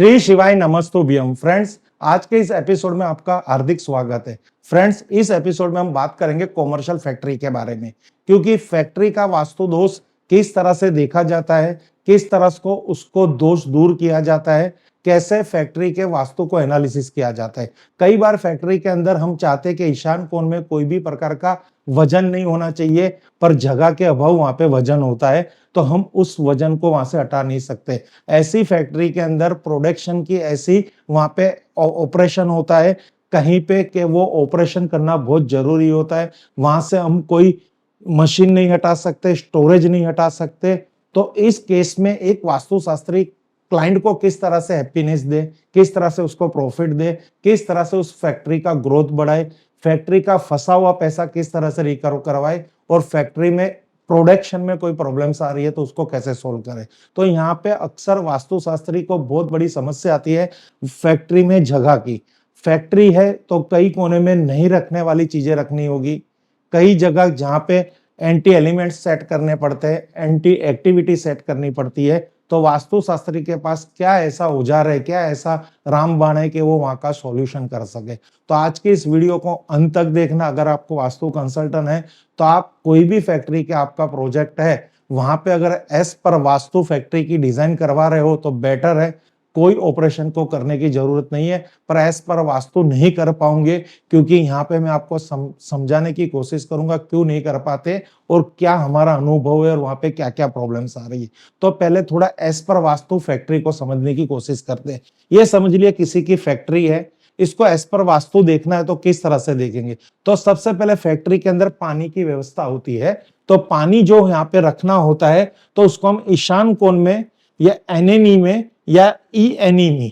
श्री शिवाय नमस्तुभ्यम। फ्रेंड्स, आज के इस एपिसोड में आपका हार्दिक स्वागत है। फ्रेंड्स, इस एपिसोड में हम बात करेंगे कॉमर्शियल फैक्ट्री के बारे में, क्योंकि फैक्ट्री का वास्तु दोष किस तरह से देखा जाता है, किस तरह को उसको दोष दूर किया जाता है, कैसे फैक्ट्री के वास्तु को एनालिसिस किया जाता है। कई बार फैक्ट्री के अंदर हम चाहते हैं कि ईशान कोण में कोई भी प्रकार का वजन नहीं होना चाहिए, पर जगह के अभाव वहां पे वजन होता है, तो हम उस वजन को वहां से हटा नहीं सकते। ऐसी फैक्ट्री के अंदर प्रोडक्शन की ऐसी वहां पे ऑपरेशन होता है कहीं पे कि वो ऑपरेशन करना बहुत जरूरी होता है। वहां से हम कोई मशीन नहीं हटा सकते, स्टोरेज नहीं हटा सकते। तो इस केस में एक वास्तुशास्त्री क्लाइंट को किस तरह से हैप्पीनेस दे, किस तरह से उसको प्रॉफिट दे, किस तरह से उस फैक्ट्री का ग्रोथ बढ़ाए, फैक्ट्री का फंसा हुआ पैसा किस तरह से रिकवर करवाए, और फैक्ट्री में प्रोडक्शन में कोई प्रॉब्लम्स आ रही है तो उसको कैसे सोल्व करें। तो यहाँ पे अक्सर वास्तुशास्त्री को बहुत बड़ी समस्या आती है फैक्ट्री में जगह की। फैक्ट्री है तो कई कोने में नहीं रखने वाली चीजें रखनी होगी, कई जगह जहाँ पे एंटी एलिमेंट सेट करने पड़ते हैं, एंटी एक्टिविटी सेट करनी पड़ती है। तो वास्तुशास्त्री के पास क्या ऐसा औजार है, क्या ऐसा रामबाण है कि वो वहां का सॉल्यूशन कर सके। तो आज की इस वीडियो को अंत तक देखना। अगर आपको वास्तु कंसल्टेंट है तो आप कोई भी फैक्ट्री के आपका प्रोजेक्ट है वहां पे अगर एस पर वास्तु फैक्ट्री की डिजाइन करवा रहे हो तो बेटर है, कोई ऑपरेशन को करने की जरूरत नहीं है। पर एस पर वास्तु नहीं कर पाओगे, क्योंकि यहाँ पे मैं आपको समझाने की कोशिश करूंगा क्यों नहीं कर पाते और क्या हमारा अनुभव है और वहां पे क्या क्या प्रॉब्लम्स आ रही है। तो पहले थोड़ा एस पर वास्तु फैक्ट्री को समझने की कोशिश करते हैं। ये समझ लिया किसी की फैक्ट्री है, इसको एस पर वास्तु देखना है तो किस तरह से देखेंगे। तो सबसे पहले फैक्ट्री के अंदर पानी की व्यवस्था होती है, तो पानी जो यहाँ पे रखना होता है तो उसको हम ईशान कोण में या एनएनी में या ईएनई में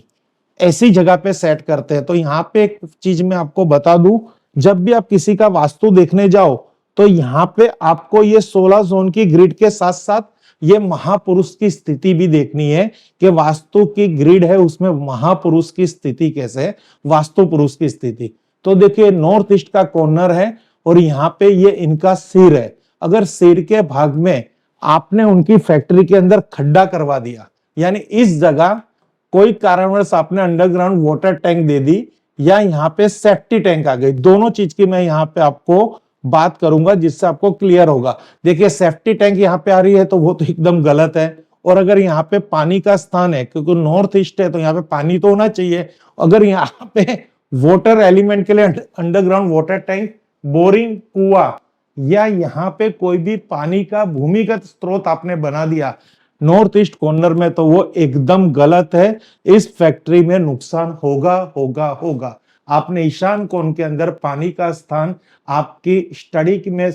ऐसी जगह पे सेट करते हैं। तो यहाँ पे एक चीज मैं आपको बता दूं, जब भी आप किसी का वास्तु देखने जाओ तो यहाँ पे आपको ये 16 जोन की ग्रिड के साथ साथ ये महापुरुष की स्थिति भी देखनी है कि वास्तु की ग्रिड है उसमें महापुरुष की स्थिति कैसे है, वास्तु पुरुष की स्थिति। तो देखिए नॉर्थ ईस्ट का कॉर्नर है और यहाँ पे ये इनका सिर है। अगर सिर के भाग में आपने उनकी फैक्ट्री के अंदर खड्डा करवा दिया, यानी इस जगह कोई कारणवश आपने अंडरग्राउंड वाटर टैंक दे दी या यहाँ पे सेफ्टी टैंक आ गई, दोनों चीज की मैं यहाँ पे आपको बात करूंगा जिससे आपको क्लियर होगा। देखिए सेफ्टी टैंक यहाँ पे आ रही है तो वो तो एकदम गलत है। और अगर यहाँ पे पानी का स्थान है, क्योंकि नॉर्थ ईस्ट है तो यहाँ पे पानी तो होना चाहिए। अगर यहाँ पे वाटर एलिमेंट के लिए अंडरग्राउंड वाटर टैंक, बोरिंग, कुआं या यहाँ पे कोई भी पानी का भूमिगत स्रोत आपने बना दिया नॉर्थ ईस्ट कॉर्नर में, तो वो एकदम गलत है। इस फैक्ट्री में नुकसान होगा होगा होगा। आपने ईशान कोण के अंदर पानी का स्थान आपकी स्टडी में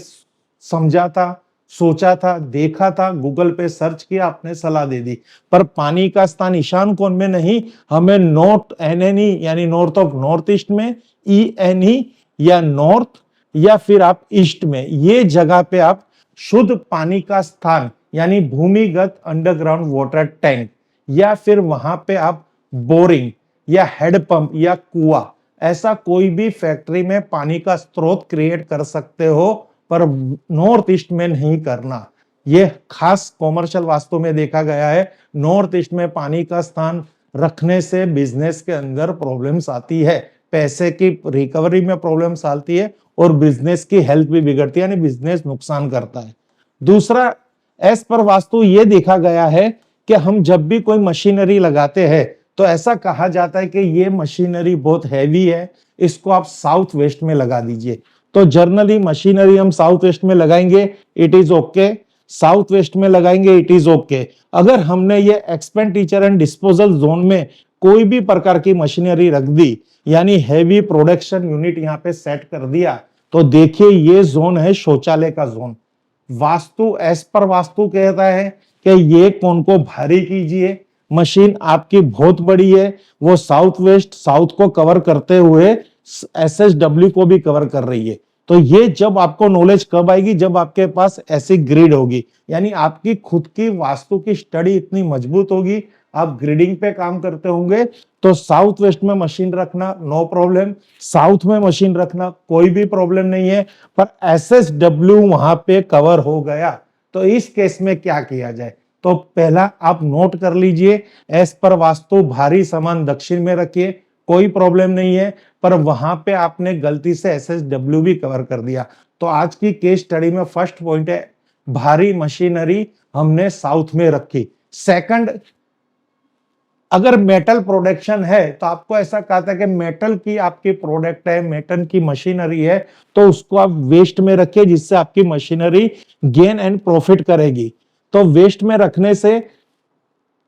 समझा था, सोचा था, देखा था, गूगल पे सर्च किया, आपने सलाह दे दी, पर पानी का स्थान ईशान कोण में नहीं, हमें नॉर्थ एनएनई यानी नॉर्थ ऑफ नॉर्थ ईस्ट में, ईएनई या नॉर्थ या फिर आप ईस्ट में, ये जगह पे आप शुद्ध पानी का स्थान यानी भूमिगत अंडरग्राउंड वाटर टैंक या फिर वहां पे आप बोरिंग या हेड पंप या कुआं, ऐसा कोई भी फैक्ट्री में पानी का स्रोत क्रिएट कर सकते हो, पर नॉर्थ ईस्ट में नहीं करना। ये खास कॉमर्शियल वास्तु में देखा गया है। नॉर्थ ईस्ट में पानी का स्थान रखने से बिजनेस के अंदर प्रॉब्लम्स आती है, पैसे की रिकवरी में प्रॉब्लम्स आती है और बिजनेस की हेल्थ भी बिगड़ती है, यानी बिजनेस नुकसान करता है। दूसरा, एस पर वास्तु ये देखा गया है कि हम जब भी कोई मशीनरी लगाते हैं तो ऐसा कहा जाता है कि ये मशीनरी बहुत हैवी है, इसको आप साउथ वेस्ट में लगा दीजिए। तो जर्नली मशीनरी हम साउथ वेस्ट में लगाएंगे, it is okay. South west में लगाएंगे, इट इज ओके। अगर हमने ये एक्सपेंडिचर एंड डिस्पोजल जोन में कोई भी प्रकार की मशीनरी रख दी, यानी हैवी प्रोडक्शन यूनिट यहाँ पे सेट कर दिया, तो देखिए ये जोन है शौचालय का जोन। वास्तु एस पर वास्तु कहता है कि ये कोण को भारी कीजिए, मशीन आपकी बहुत बड़ी है, वो साउथ वेस्ट साउथ को कवर करते हुए एसएसडब्ल्यू को भी कवर कर रही है। तो ये जब आपको नॉलेज कब आएगी, जब आपके पास ऐसी ग्रिड होगी, यानी आपकी खुद की वास्तु की स्टडी इतनी मजबूत होगी, आप ग्रिडिंग पे काम करते होंगे, तो साउथ वेस्ट में मशीन रखना नो प्रॉब्लम, साउथ में मशीन रखना कोई भी प्रॉब्लम नहीं है। पर एसएसडब्ल्यू वहां पे कवर हो गया, तो इस केस में क्या किया जाए। तो पहला आप नोट कर लीजिए, एस पर वास्तु भारी सामान दक्षिण में रखिए, कोई प्रॉब्लम नहीं है, पर वहां पे आपने गलती से SSW भी कवर कर दिया। तो आज की केस स्टडी में फर्स्ट पॉइंट है, भारी मशीनरी हमने साउथ में रखी। सेकंड, अगर मेटल प्रोडक्शन है तो आपको ऐसा कहा था कि मेटल की आपकी प्रोडक्ट है, मेटल की मशीनरी है, तो उसको आप वेस्ट में रखिए, जिससे आपकी मशीनरी गेन एंड प्रॉफिट करेगी। तो वेस्ट में रखने से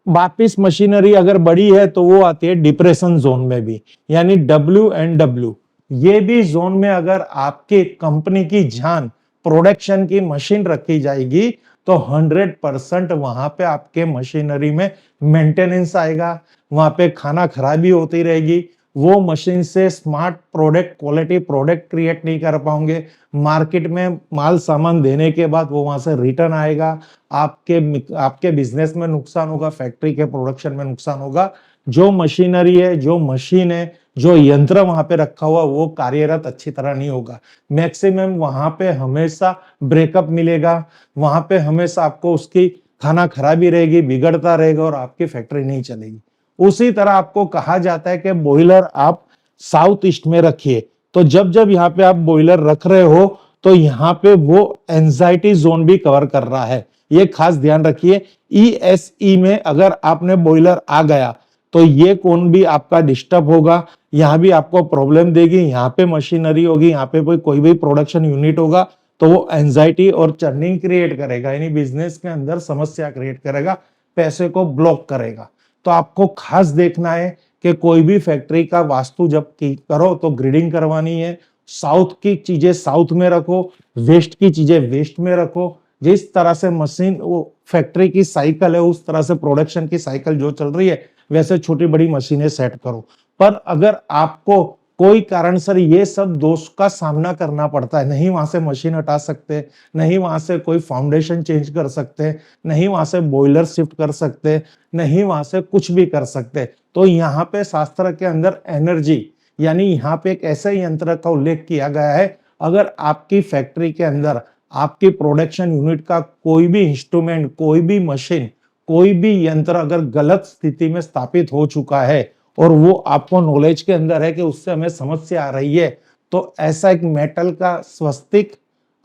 वापिस मशीनरी अगर बड़ी है तो वो आती है डिप्रेशन जोन में भी, यानी W&W। ये भी जोन में अगर आपके कंपनी की जान प्रोडक्शन की मशीन रखी जाएगी तो 100% वहां पे आपके मशीनरी में मेंटेनेंस आएगा, वहां पे खाना खराबी होती रहेगी, वो मशीन से smart product, quality product create नहीं कर पाओगे, मार्केट में माल सामान देने के बाद वो वहां से रिटर्न आएगा, आपके बिजनेस में नुकसान होगा, फैक्ट्री के प्रोडक्शन में नुकसान होगा। जो मशीनरी है, जो मशीन है, जो यंत्र वहां पे रखा हुआ वो कार्यरत अच्छी तरह नहीं होगा, मैक्सिमम वहां पे हमेशा ब्रेकअप मिलेगा, वहां पे हमेशा आपको उसकी खाना खराबी रहेगी, बिगड़ता रहेगा और आपकी फैक्ट्री नहीं चलेगी। उसी तरह आपको कहा जाता है कि बॉयलर आप साउथ ईस्ट में रखिए। तो जब जब यहाँ पे आप बॉयलर रख रहे हो तो यहाँ पे वो एंजाइटी जोन भी कवर कर रहा है, ये खास ध्यान रखिए। ESE में अगर आपने बॉयलर आ गया तो ये कौन भी आपका डिस्टर्ब होगा, यहाँ भी आपको प्रॉब्लम देगी, यहाँ पे मशीनरी होगी, यहाँ पे कोई भी प्रोडक्शन यूनिट होगा, तो वो एंजाइटी और चर्निंग क्रिएट करेगा, यानी बिजनेस के अंदर समस्या क्रिएट करेगा, पैसे को ब्लॉक करेगा। तो आपको खास देखना है कि कोई भी फैक्ट्री का वास्तु जब करो तो ग्रिडिंग करवानी है, साउथ की चीजें साउथ में रखो, वेस्ट की चीजें वेस्ट में रखो। जिस तरह से मशीन वो फैक्ट्री की साइकिल है, उस तरह से प्रोडक्शन की साइकिल जो चल रही है वैसे छोटी बड़ी मशीनें सेट करो। पर अगर आपको कोई कारण सर ये सब दोष का सामना करना पड़ता है, नहीं वहां से मशीन हटा सकते, नहीं वहां से कोई फाउंडेशन चेंज कर सकते, नहीं वहां से बॉयलर शिफ्ट कर सकते, नहीं वहां से कुछ भी कर सकते, तो यहाँ पे शास्त्र के अंदर एनर्जी, यानी यहाँ पे एक ऐसे यंत्र का उल्लेख किया गया है, अगर आपकी फैक्ट्री के अंदर आपकी प्रोडक्शन यूनिट का कोई भी इंस्ट्रूमेंट, कोई भी मशीन, कोई भी यंत्र अगर गलत स्थिति में स्थापित हो चुका है और वो आपको नॉलेज के अंदर है कि उससे हमें समस्या आ रही है, तो ऐसा एक मेटल का स्वस्तिक,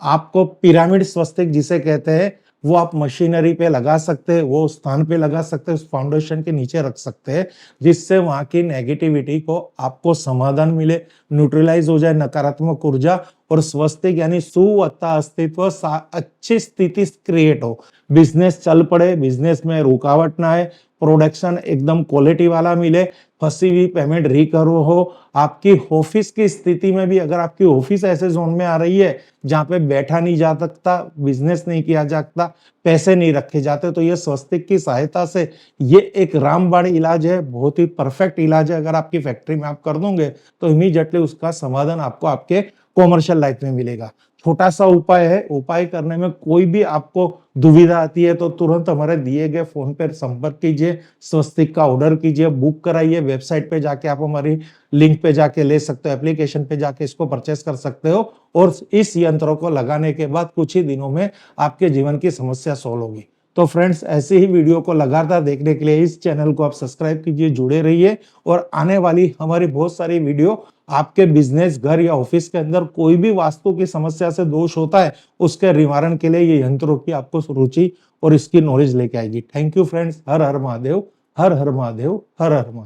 आपको पिरामिड स्वस्तिक जिसे कहते हैं, वो आप मशीनरी पे लगा सकते हैं, वो स्थान पे लगा सकते हैं, उस फाउंडेशन के नीचे रख सकते हैं, जिससे वहां की नेगेटिविटी को आपको समाधान मिले, न्यूट्रलाइज हो जाए नकारात्मक ऊर्जा, और स्वस्तिक यानी सुवत्ता अस्तित्व, अच्छी स्थिति क्रिएट हो, बिजनेस चल पड़े, बिजनेस में रुकावट ना आए, प्रोडक्शन एकदम क्वालिटी वाला मिले, फंसी हुई पेमेंट रिकवर हो। आपकी ऑफिस की स्थिति में भी अगर आपकी ऑफिस ऐसे जोन में आ रही है जहां पे बैठा नहीं जा सकता, बिजनेस नहीं किया जाता, पैसे नहीं रखे जाते, तो ये स्वस्तिक की सहायता से ये एक रामबाण इलाज है, बहुत ही परफेक्ट इलाज है। अगर आपकी फैक्ट्री में आप कर दोगे तो इमीडिएटली उसका समाधान आपको आपके कॉमर्शियल लाइफ में मिलेगा। छोटा सा उपाय है, उपाय करने में कोई भी आपको दुविधा आती है तो तुरंत हमारे दिए गए फोन पर संपर्क कीजिए, स्वस्तिक का ऑर्डर कीजिए, बुक कराइए, वेबसाइट पे जाके आप हमारी लिंक पे जाके ले सकते हो, एप्लीकेशन पे जाके इसको परचेस कर सकते हो, और इस यंत्रों को लगाने के बाद कुछ ही दिनों में आपके जीवन की समस्या सॉल्व होगी। तो फ्रेंड्स, ऐसे ही वीडियो को लगातार देखने के लिए इस चैनल को आप सब्सक्राइब कीजिए, जुड़े रहिए, और आने वाली हमारी बहुत सारी वीडियो आपके बिजनेस, घर या ऑफिस के अंदर कोई भी वास्तु की समस्या से दोष होता है, उसके निवारण के लिए ये यंत्रों की आपको रुचि और इसकी नॉलेज लेके आएगी। Thank you friends. Her her Mahadev, her her Mahadev, her her Mahadev.